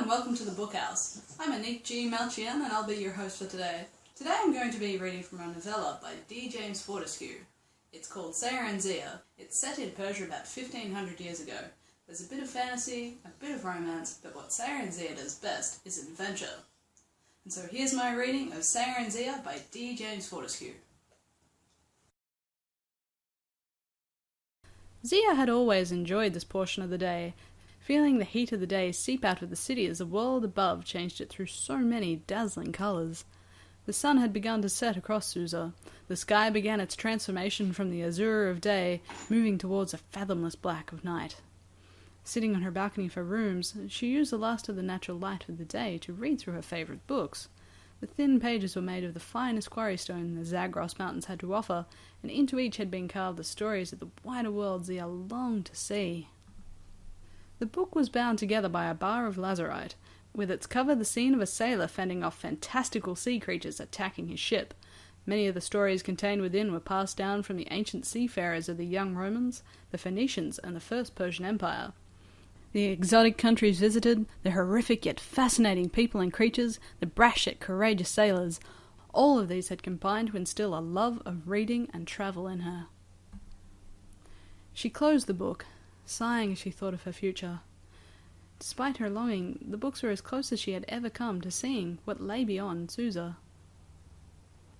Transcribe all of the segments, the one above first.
welcome to the Book House. I'm Anik G. Malchian and I'll be your host for today. Today I'm going to be reading from a novella by D. James Fortescue. It's called Sayeh and Zia. It's set in Persia about 1500 years ago. There's a bit of fantasy, a bit of romance, but what Sayeh and Zia does best is adventure. And so here's my reading of Sayeh and Zia by D. James Fortescue. Zia had always enjoyed this portion of the day, feeling the heat of the day seep out of the city as the world above changed it through so many dazzling colours. The sun had begun to set across Susa. The sky began its transformation from the azure of day, moving towards a fathomless black of night. Sitting on her balcony of her rooms, she used the last of the natural light of the day to read through her favourite books. The thin pages were made of the finest quarry stone the Zagros Mountains had to offer, and into each had been carved the stories of the wider world Zia longed to see. The book was bound together by a bar of lazurite, with its cover the scene of a sailor fending off fantastical sea creatures attacking his ship. Many of the stories contained within were passed down from the ancient seafarers of the young Romans, the Phoenicians, and the First Persian Empire. The exotic countries visited, the horrific yet fascinating people and creatures, the brash yet courageous sailors, all of these had combined to instill a love of reading and travel in her. She closed the book, sighing as she thought of her future. Despite her longing, the books were as close as she had ever come to seeing what lay beyond Susa.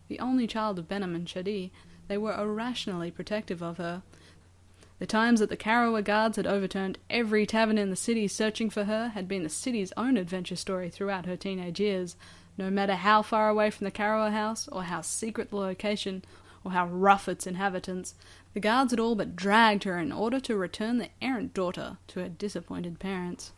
The only child of Behnam and Shadi, they were irrationally protective of her. The times that the Karawa guards had overturned every tavern in the city searching for her had been the city's own adventure story throughout her teenage years, no matter how far away from the Karawa house, or how secret the location, or how rough its inhabitants. The guards had all but dragged her in order to return the errant daughter to her disappointed parents.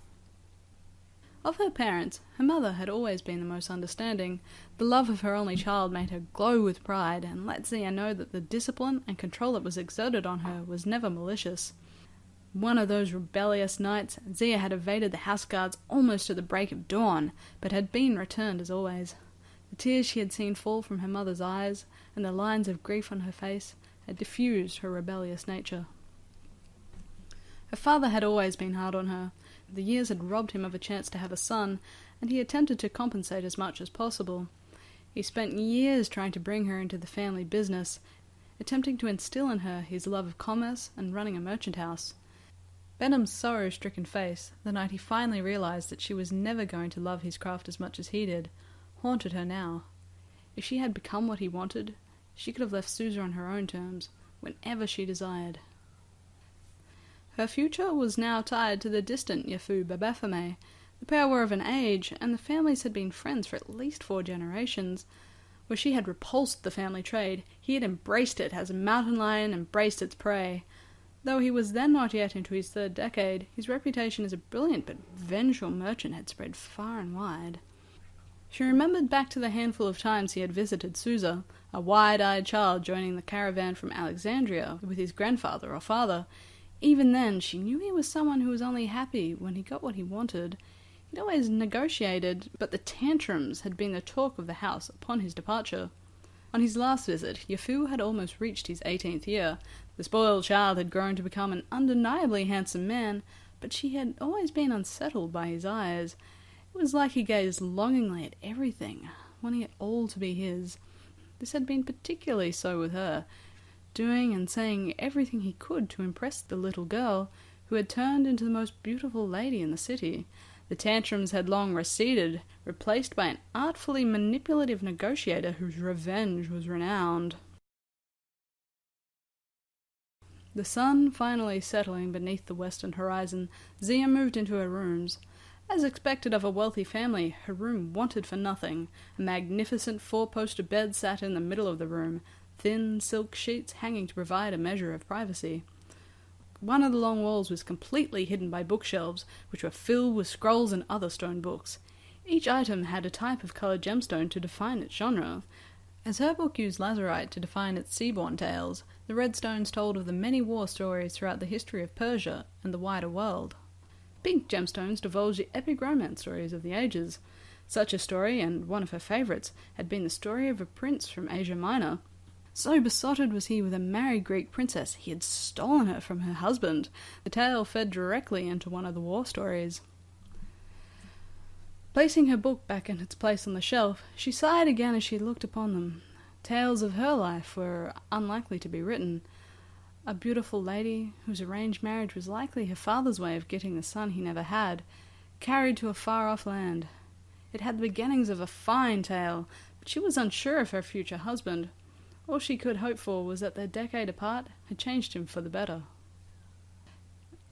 Of her parents, her mother had always been the most understanding. The love of her only child made her glow with pride, and let Zia know that the discipline and control that was exerted on her was never malicious. One of those rebellious nights, Zia had evaded the house guards almost to the break of dawn, but had been returned as always. The tears she had seen fall from her mother's eyes, and the lines of grief on her face, had diffused her rebellious nature. Her father had always been hard on her. The years had robbed him of a chance to have a son, and he attempted to compensate as much as possible. He spent years trying to bring her into the family business, attempting to instill in her his love of commerce and running a merchant house. Benham's sorrow-stricken face, the night he finally realized that she was never going to love his craft as much as he did, haunted her now. If she had become what he wanted, she could have left Susa on her own terms, whenever she desired. Her future was now tied to the distant Yafu Babafame. The pair were of an age, and the families had been friends for at least 4 generations. Where she had repulsed the family trade, he had embraced it as a mountain lion embraced its prey. Though he was then not yet into his 3rd decade, his reputation as a brilliant but vengeful merchant had spread far and wide. She remembered back to the handful of times he had visited Susa, a wide-eyed child joining the caravan from Alexandria with his grandfather or father. Even then, she knew he was someone who was only happy when he got what he wanted. He'd always negotiated, but the tantrums had been the talk of the house upon his departure. On his last visit, Yafu had almost reached his 18th year. The spoiled child had grown to become an undeniably handsome man, but she had always been unsettled by his eyes. It was like he gazed longingly at everything, wanting it all to be his. This had been particularly so with her, doing and saying everything he could to impress the little girl, who had turned into the most beautiful lady in the city. The tantrums had long receded, replaced by an artfully manipulative negotiator whose revenge was renowned. The sun finally settling beneath the western horizon, Zia moved into her rooms. As expected of a wealthy family, her room wanted for nothing. A magnificent 4-poster bed sat in the middle of the room, thin silk sheets hanging to provide a measure of privacy. One of the long walls was completely hidden by bookshelves, which were filled with scrolls and other stone books. Each item had a type of coloured gemstone to define its genre. As her book used lazurite to define its seaborne tales, the red stones told of the many war stories throughout the history of Persia and the wider world. Pink gemstones divulged the epic romance stories of the ages. Such a story, and one of her favourites, had been the story of a prince from Asia Minor. So besotted was he with a married Greek princess, he had stolen her from her husband. The tale fed directly into one of the war stories. Placing her book back in its place on the shelf, she sighed again as she looked upon them. Tales of her life were unlikely to be written. A beautiful lady, whose arranged marriage was likely her father's way of getting the son he never had, carried to a far-off land. It had the beginnings of a fine tale, but she was unsure of her future husband. All she could hope for was that their decade apart had changed him for the better.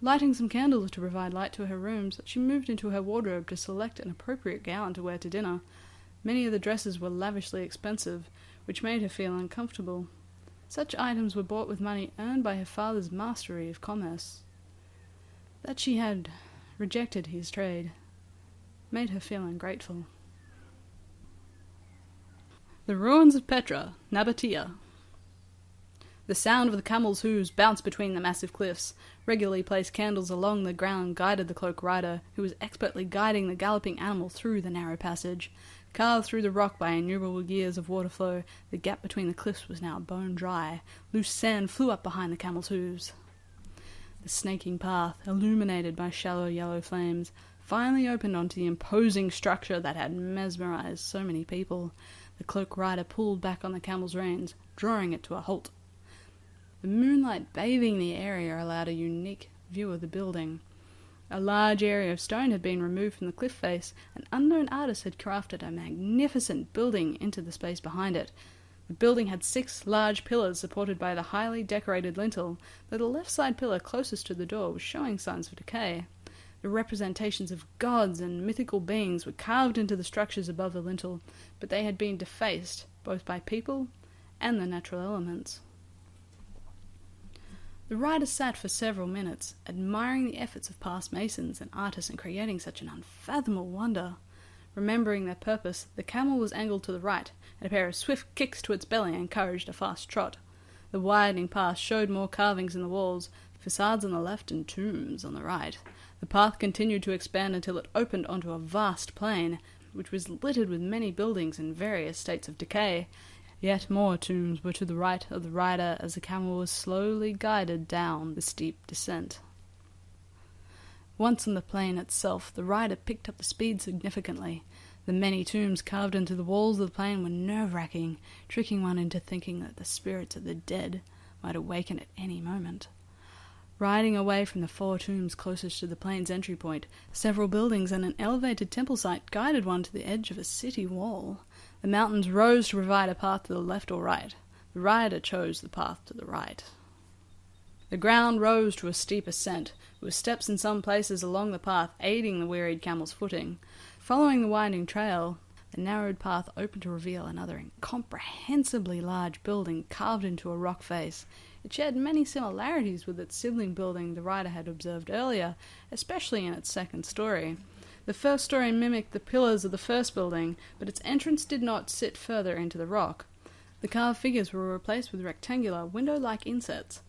Lighting some candles to provide light to her rooms, she moved into her wardrobe to select an appropriate gown to wear to dinner. Many of the dresses were lavishly expensive, which made her feel uncomfortable. Such items were bought with money earned by her father's mastery of commerce. That she had rejected his trade made her feel ungrateful. The ruins of Petra, Nabatea. The sound of the camels' hooves bounced between the massive cliffs. Regularly placed candles along the ground guided the cloak rider, who was expertly guiding the galloping animal through the narrow passage. Carved through the rock by innumerable years of water flow, the gap between the cliffs was now bone dry. Loose sand flew up behind the camels' hooves. The snaking path, illuminated by shallow yellow flames, finally opened onto the imposing structure that had mesmerized so many people. The cloak rider pulled back on the camel's reins, drawing it to a halt. The moonlight bathing the area allowed a unique view of the building. A large area of stone had been removed from the cliff face. An unknown artist had crafted a magnificent building into the space behind it. The building had 6 large pillars supported by the highly decorated lintel, though the left side pillar closest to the door was showing signs of decay. The representations of gods and mythical beings were carved into the structures above the lintel, but they had been defaced both by people and the natural elements. The rider sat for several minutes, admiring the efforts of past masons and artists in creating such an unfathomable wonder. Remembering their purpose, the camel was angled to the right, and a pair of swift kicks to its belly encouraged a fast trot. The widening path showed more carvings in the walls, facades on the left and tombs on the right. The path continued to expand until it opened onto a vast plain, which was littered with many buildings in various states of decay. Yet more tombs were to the right of the rider as the camel was slowly guided down the steep descent. Once on the plain itself, the rider picked up the speed significantly. The many tombs carved into the walls of the plain were nerve-wracking, tricking one into thinking that the spirits of the dead might awaken at any moment. Riding away from the 4 tombs closest to the plain's entry point, several buildings and an elevated temple site guided one to the edge of a city wall. The mountains rose to provide a path to the left or right. The rider chose the path to the right. The ground rose to a steep ascent, with steps in some places along the path aiding the wearied camel's footing. Following the winding trail, the narrowed path opened to reveal another incomprehensibly large building carved into a rock face. It shared many similarities with its sibling building the rider had observed earlier, especially in its second story. The first story mimicked the pillars of the first building, but its entrance did not sit further into the rock. The carved figures were replaced with rectangular, window-like insets.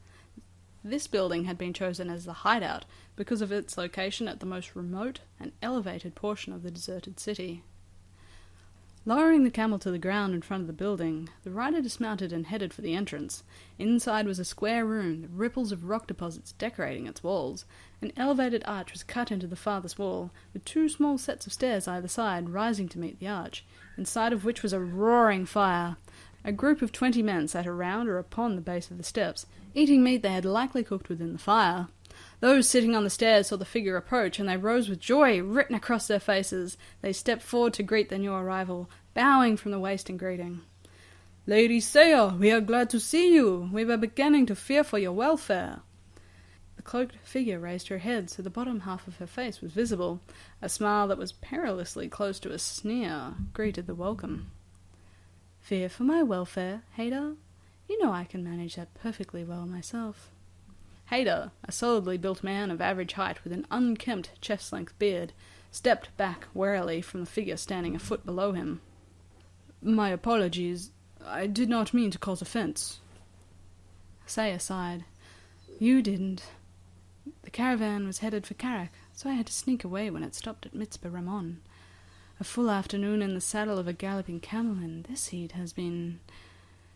This building had been chosen as the hideout because of its location at the most remote and elevated portion of the deserted city. Lowering the camel to the ground in front of the building, the rider dismounted and headed for the entrance. Inside was a square room, the ripples of rock deposits decorating its walls. An elevated arch was cut into the farthest wall, with 2 small sets of stairs either side rising to meet the arch, inside of which was a roaring fire. A group of 20 men sat around or upon the base of the steps, eating meat they had likely cooked within the fire. Those sitting on the stairs saw the figure approach, and they rose with joy written across their faces. They stepped forward to greet their new arrival, bowing from the waist in greeting. "Lady Sayeh, we are glad to see you. We were beginning to fear for your welfare." The cloaked figure raised her head so the bottom half of her face was visible. A smile that was perilously close to a sneer greeted the welcome. "Fear for my welfare, Hader? You know I can manage that perfectly well myself." Hader, a solidly built man of average height with an unkempt chest-length beard, stepped back warily from the figure standing a foot below him. "My apologies. I did not mean to cause offence." Sayeh sighed. "You didn't. The caravan was headed for Karak, so I had to sneak away when it stopped at Mitzpah Ramon. A full afternoon in the saddle of a galloping camel in this heat has been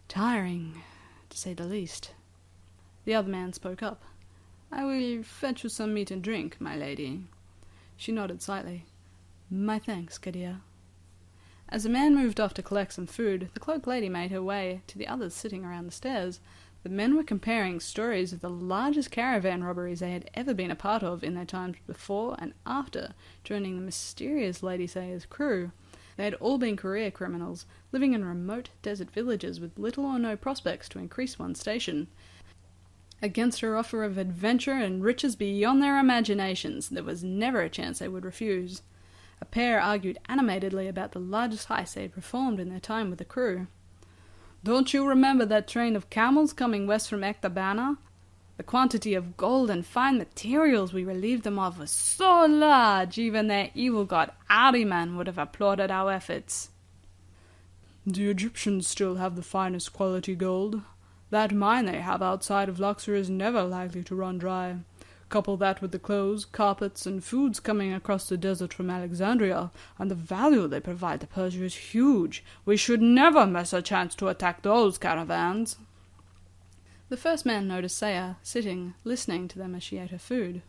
tiring, to say the least." The other man spoke up. "I will fetch you some meat and drink, my lady." She nodded slightly. My thanks, Kadia. As the man moved off to collect some food, the cloaked lady made her way to the others sitting around the stairs. The men were comparing stories of the largest caravan robberies they had ever been a part of in their times before and after joining the mysterious Lady Sayeh's crew. They had all been career criminals, living in remote desert villages with little or no prospects to increase one's station. Against her offer of adventure and riches beyond their imaginations, there was never a chance they would refuse. A pair argued animatedly about the largest heist they had performed in their time with the crew. "Don't you remember that train of camels coming west from Ektabana? The quantity of gold and fine materials we relieved them of was so large, even their evil god Ahriman would have applauded our efforts." "The Egyptians still have the finest quality gold. That mine they have outside of Luxor is never likely to run dry. Couple that with the clothes, carpets, and foods coming across the desert from Alexandria, and the value they provide to Persia is huge. We should never miss a chance to attack those caravans." The first man noticed Sayeh sitting, listening to them as she ate her food.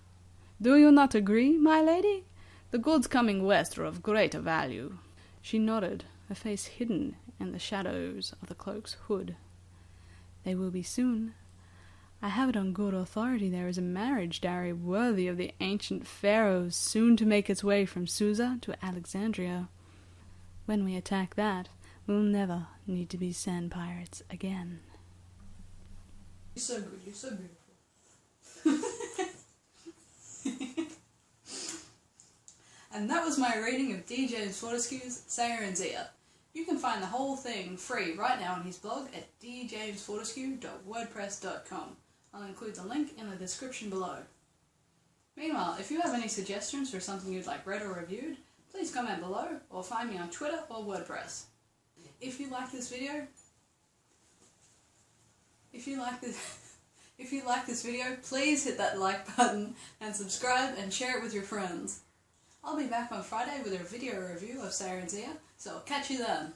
"Do you not agree, my lady? The goods coming west are of greater value." She nodded, her face hidden in the shadows of the cloak's hood. "They will be soon. I have it on good authority there is a marriage dowry worthy of the ancient pharaohs soon to make its way from Susa to Alexandria. When we attack that, we'll never need to be sand pirates again." You're so good, you're so beautiful. And that was my reading of D. James Fortescue's Sayeh and Zia. You can find the whole thing free right now on his blog at djamesfortescue.wordpress.com. I'll include the link in the description below. Meanwhile, if you have any suggestions for something you'd like read or reviewed, please comment below or find me on Twitter or WordPress. If you like this video, please hit that like button and subscribe and share it with your friends. I'll be back on Friday with a video review of Sayeh and Zia, so I'll catch you then.